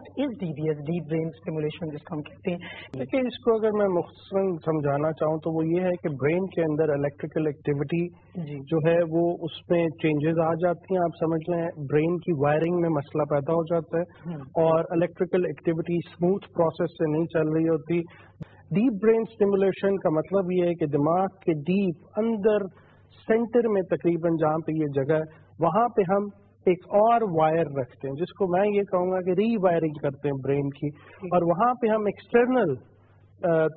what is DBS, deep brain stimulation जिसको हम कहते हैं? देखिए, इसको अगर मैं मुख्तसरन समझाना चाहूँ तो वो ये है कि ब्रेन के अंदर इलेक्ट्रिकल एक्टिविटी जो है वो उसमें चेंजेस आ जाती हैं. आप समझ लें ब्रेन की वायरिंग में मसला पैदा हो जाता है और इलेक्ट्रिकल एक्टिविटी स्मूथ प्रोसेस से नहीं चल रही होती. डीप ब्रेन स्टिमुलेशन का मतलब ये है कि दिमाग के डीप अंदर सेंटर में तकरीबन जहाँ पे ये जगह है वहाँ पे हम एक और वायर रखते हैं जिसको मैं ये कहूँगा कि रीवायरिंग करते हैं ब्रेन की, और वहाँ पे हम एक्सटर्नल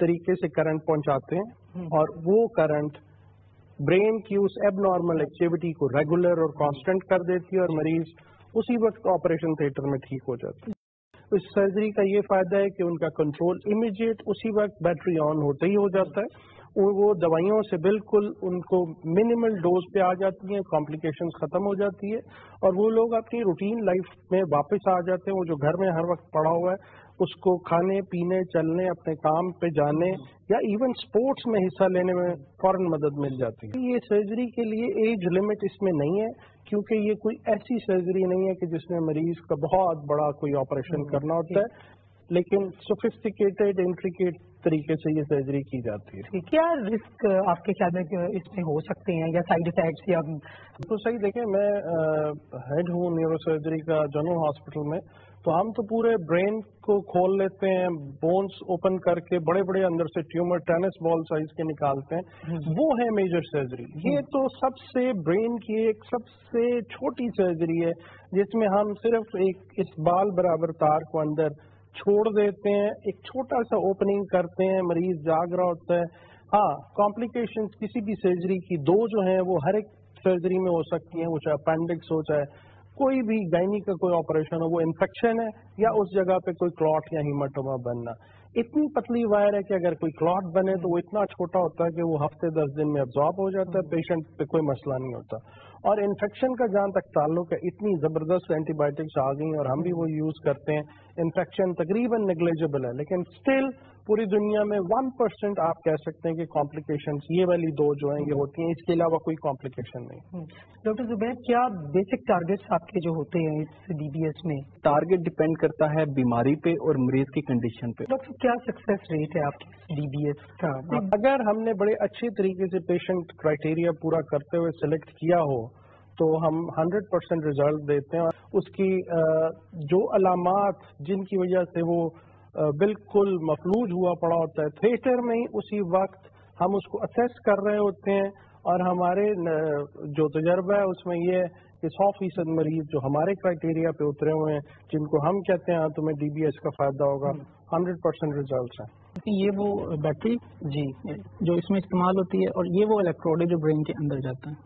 तरीके से करंट पहुँचाते हैं और वो करंट ब्रेन की उस एबनॉर्मल एक्टिविटी को रेगुलर और कांस्टेंट कर देती है और मरीज उसी वक्त ऑपरेशन थिएटर में ठीक हो जाता है. इस सर्जरी का ये फायदा है कि उनका कंट्रोल इमीडिएट उसी वक्त बैटरी ऑन होते ही हो जाता है. वो दवाइयों से बिल्कुल उनको मिनिमल डोज पे आ जाती हैं, कॉम्प्लिकेशंस खत्म हो जाती है और वो लोग अपनी रूटीन लाइफ में वापस आ जाते हैं. वो जो घर में हर वक्त पड़ा हुआ है उसको खाने पीने चलने अपने काम पे जाने या इवन स्पोर्ट्स में हिस्सा लेने में फौरन मदद मिल जाती है. ये सर्जरी के लिए एज लिमिट इसमें नहीं है क्योंकि ये कोई ऐसी सर्जरी नहीं है कि जिसमें मरीज का बहुत बड़ा कोई ऑपरेशन करना होता है, लेकिन सोफिस्टिकेटेड इंट्रिकेट तरीके से ये सर्जरी की जाती है. क्या रिस्क आपके ख्याल में इसमें हो सकते हैं या साइड इफेक्ट्स या? तो सही देखें, मैं हेड हूँ न्यूरो सर्जरी का जनरल हॉस्पिटल में, तो हम तो पूरे ब्रेन को खोल लेते हैं, बोन्स ओपन करके बड़े बड़े अंदर से ट्यूमर टेनिस बॉल साइज के निकालते हैं. वो है मेजर सर्जरी. ये तो सबसे ब्रेन की एक सबसे छोटी सर्जरी है जिसमें हम सिर्फ एक इस बाल बराबर तार को अंदर छोड़ देते हैं, एक छोटा सा ओपनिंग करते हैं, मरीज जाग रहा होता है. हाँ, कॉम्प्लिकेशंस किसी भी सर्जरी की दो जो हैं वो हर एक सर्जरी में हो सकती हैं, वो चाहे अपेंडिक्स हो चाहे कोई भी गायनी का कोई ऑपरेशन हो, वो इन्फेक्शन है या उस जगह पे कोई क्लॉट या हीमाटोमा बनना. इतनी पतली वायर है कि अगर कोई क्लॉट बने तो वो इतना छोटा होता है कि वो हफ्ते 10 दिन में अब्जॉर्ब हो जाता है, पेशेंट पे कोई मसला नहीं होता. और इन्फेक्शन का जहाँ तक ताल्लुक है, इतनी जबरदस्त एंटीबायोटिक्स आ गई और हम भी वो यूज करते हैं. इन्फेक्शन तकरीबन नेग्लिजिबल है, लेकिन स्टिल पूरी दुनिया में 1% आप कह सकते हैं कि कॉम्प्लिकेशंस ये वाली दो जो हैं ये होती हैं, इसके अलावा कोई कॉम्प्लिकेशन नहीं. डॉक्टर जुबैर, क्या बेसिक टारगेट्स आपके जो होते हैं इस डीबीएस में? टारगेट डिपेंड करता है बीमारी पे और मरीज की कंडीशन पे. डॉक्टर, क्या सक्सेस रेट है आपकी डीबीएस का? अगर हमने बड़े अच्छे तरीके से पेशेंट क्राइटेरिया पूरा करते हुए सिलेक्ट किया हो तो हम 100% रिजल्ट देते हैं. उसकी जो अलामात जिनकी वजह से वो बिल्कुल मफलूज हुआ पड़ा होता है, थिएटर में ही उसी वक्त हम उसको असेस कर रहे होते हैं और हमारे जो तजर्बा है उसमें ये है कि 100% मरीज जो हमारे क्राइटेरिया पे उतरे हुए हैं, जिनको हम कहते हैं तुम्हें डीबीएस का फायदा होगा, 100% रिजल्ट है. ये वो बैटरी जी जो इसमें इस्तेमाल होती है और ये वो इलेक्ट्रोड है जो ब्रेन के अंदर जाता है.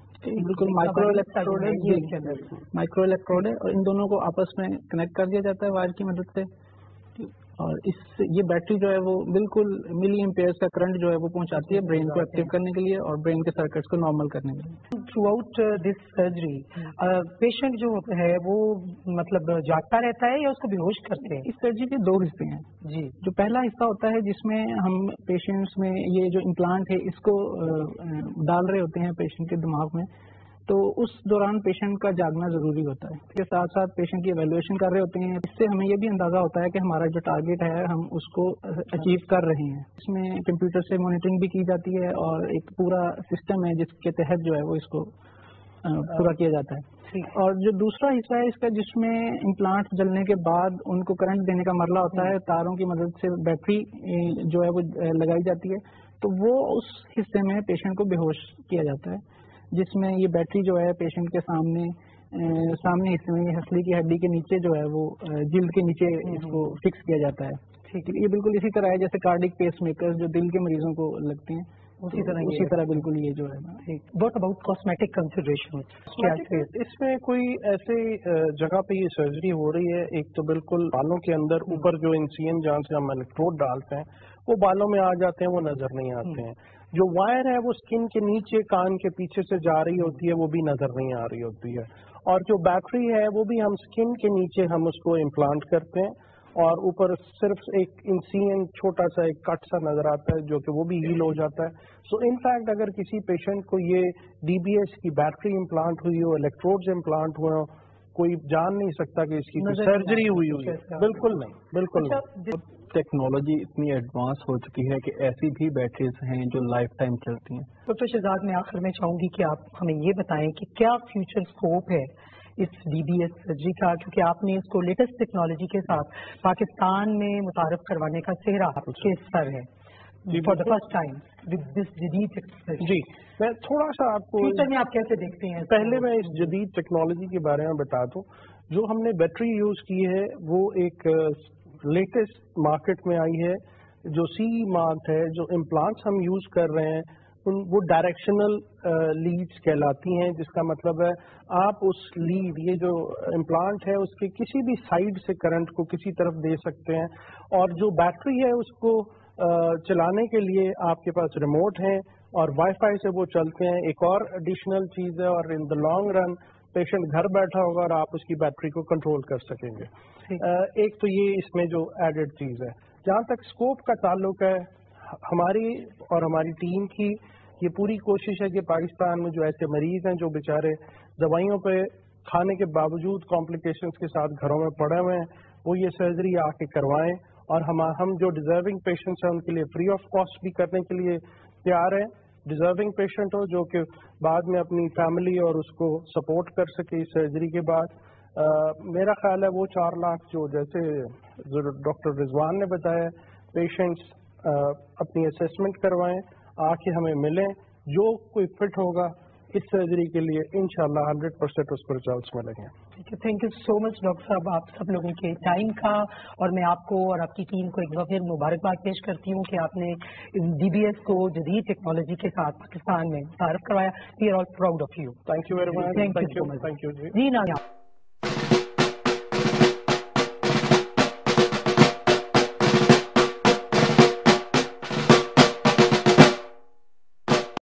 बिल्कुल माइक्रो इलेक्ट्रोड है, ये माइक्रो इलेक्ट्रोड है और इन दोनों को आपस में कनेक्ट कर दिया जाता है वायर की मदद से. और इससे ये बैटरी जो है वो बिल्कुल मिली एम्पेयर्स का करंट जो है वो पहुंचाती है ब्रेन को एक्टिव करने के लिए और ब्रेन के सर्किट्स को नॉर्मल करने के लिए. Through out this surgery patient जो है वो मतलब जागता रहता है या उसको बेहोश करते हैं? इस सर्जरी के दो हिस्से हैं जी. जो पहला हिस्सा होता है जिसमें हम पेशेंट्स में ये जो इम्प्लांट है इसको डाल रहे होते हैं पेशेंट के दिमाग में, तो उस दौरान पेशेंट का जागना जरूरी होता है. इसके साथ साथ पेशेंट की एवेल्युएशन कर रहे होते हैं. इससे हमें ये भी अंदाजा होता है कि हमारा जो टारगेट है हम उसको अचीव कर रहे हैं. इसमें कंप्यूटर से मॉनिटरिंग भी की जाती है और एक पूरा सिस्टम है जिसके तहत जो है वो इसको पूरा किया जाता है. और जो दूसरा हिस्सा है इसका जिसमें इम्प्लांट जलने के बाद उनको करंट देने का मरला होता है, तारों की मदद से बैटरी जो है वो लगाई जाती है, तो वो उस हिस्से में पेशेंट को बेहोश किया जाता है जिसमें ये बैटरी जो है पेशेंट के सामने हिस्से में हंसली की हड्डी के नीचे जो है वो जिल्द के नीचे इसको फिक्स किया जाता है. ठीक है, ये बिल्कुल इसी तरह है जैसे कार्डिक पेस मेकर्स जो दिल के मरीजों को लगते हैं, उसी तरह बिल्कुल ये जो है. What about cosmetic consideration? इसमें कोई ऐसे जगह पे ये सर्जरी हो रही है, एक तो बिल्कुल बालों के अंदर ऊपर जो इंसियन जहाँ से हम इलेक्ट्रोड डालते हैं वो बालों में आ जाते हैं, वो नजर नहीं आते हैं. जो वायर है वो स्किन के नीचे कान के पीछे से जा रही होती है, वो भी नजर नहीं आ रही होती है. और जो बैटरी है वो भी हम स्किन के नीचे हम उसको इम्प्लांट करते हैं और ऊपर सिर्फ एक इंसियन छोटा सा एक कट सा नजर आता है जो कि वो भी हील हो जाता है. सो इनफैक्ट अगर किसी पेशेंट को ये डीबीएस की बैटरी इम्प्लांट हुई हो, इलेक्ट्रोड्स इम्प्लांट हुए हो, कोई जान नहीं सकता कि इसकी कोई सर्जरी हुई है, बिल्कुल नहीं, बिल्कुल नहीं। टेक्नोलॉजी इतनी एडवांस हो चुकी है कि ऐसी भी बैटरीज हैं जो लाइफ टाइम चलती हैं। डॉक्टर शहजाद, मैं आखिर में चाहूंगी कि आप हमें ये बताएं कि क्या फ्यूचर स्कोप है इस DBS सर्जरी का, क्योंकि आपने इसको लेटेस्ट टेक्नोलॉजी के साथ पाकिस्तान में मुतारफ करवाने का सेहरा आपके सर है for the first time with this जदीद टेक्नोलॉजी। जी, मैं थोड़ा सा आपको फ्यूचर में आप कैसे देखते हैं? पहले मैं इस जदीद टेक्नोलॉजी के बारे में बता दूं। जो हमने बैटरी यूज की है वो एक लेटेस्ट मार्केट में आई है जो CE मार्क्ड है। जो इम्प्लांट्स हम यूज कर रहे हैं वो डायरेक्शनल लीड्स कहलाती हैं, जिसका मतलब है आप उस लीड, ये जो इम्प्लांट है उसके किसी भी साइड से करंट को किसी तरफ दे सकते हैं। और जो बैटरी है उसको चलाने के लिए आपके पास रिमोट है और वाईफाई से वो चलते हैं। एक और एडिशनल चीज है, और in the long run patient घर बैठा होगा और आप उसकी बैटरी को कंट्रोल कर सकेंगे। एक तो ये इसमें जो एडेड चीज है। जहाँ तक स्कोप का ताल्लुक है, हमारी और हमारी टीम की ये पूरी कोशिश है कि पाकिस्तान में जो ऐसे मरीज हैं जो बेचारे दवाइयों पे खाने के बावजूद कॉम्प्लिकेशंस के साथ घरों में पड़े हुए हैं, वो ये सर्जरी आके करवाएं। और हम जो डिजर्विंग पेशेंट्स हैं उनके लिए फ्री ऑफ कॉस्ट भी करने के लिए तैयार हैं। डिजर्विंग पेशेंट हो जो कि बाद में अपनी फैमिली और उसको सपोर्ट कर सके इस सर्जरी के बाद। मेरा ख्याल है वो 4 लाख जो जैसे डॉक्टर रिजवान ने बताया, पेशेंट्स अपनी असेसमेंट करवाएं, आके हमें मिलें, जो कोई फिट होगा इस सर्जरी के लिए इंशाल्लाह 100% उसको रिजल्ट्स मिलेंगे। ठीक है, thank you so much doctor साहब आप सब लोगों के टाइम का, और मैं आपको और आपकी टीम को एक बार फिर मुबारकबाद पेश करती हूँ कि आपने DBS को जदीद टेक्नोलॉजी के साथ पाकिस्तान में मुतारफ करवाया। We are all proud of you. Thank you very much. Thank you जी जी ना।